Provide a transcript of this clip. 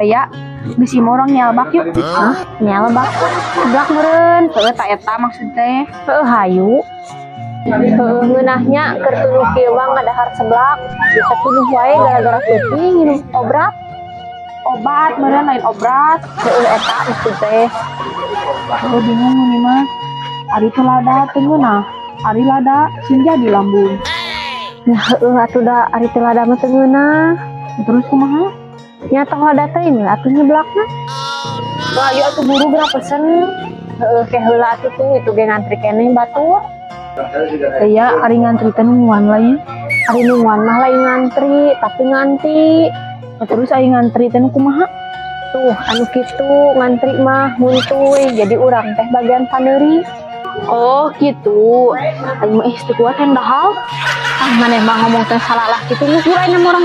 Ya, bisi orang nyalbak yuk. Hah? Nyalbak seblak meureun. Tak eta maksud teh. Hayu. Ngeunahnya keur tuluy kieu mah ngadahar seblak. Bisa tuluy wae gara-gara peuting minum obat. Obat meureun lain obrat. Eta maksud teh. Bingung nih mah. Ari teh lada teh ngeunah. Ari lada sing jadi lambung. Nya heueuh atuh da ari teh lada mah teu ngeunah. Terus kumaha? Nya tong lada teh ini atuh nyeblakna. Wah, yuk atuh buru geura pesen. Heueuh ke heula atuh tuh itu ge ngantri keneh batur. Ya, ari ngantri teh nungguan lah ya. Ari nungguan mah lain ngantri, tapi nganti. Terus ari ngantri teh kumaha? Tuh, anu kitu ngantri mah muntuy. Jadi urang teh bagian paneuri. Oh, gitu. Aing mah teu kuat yang dahal. Ah, maneh mah ngomong teh salah kitu geus urang urang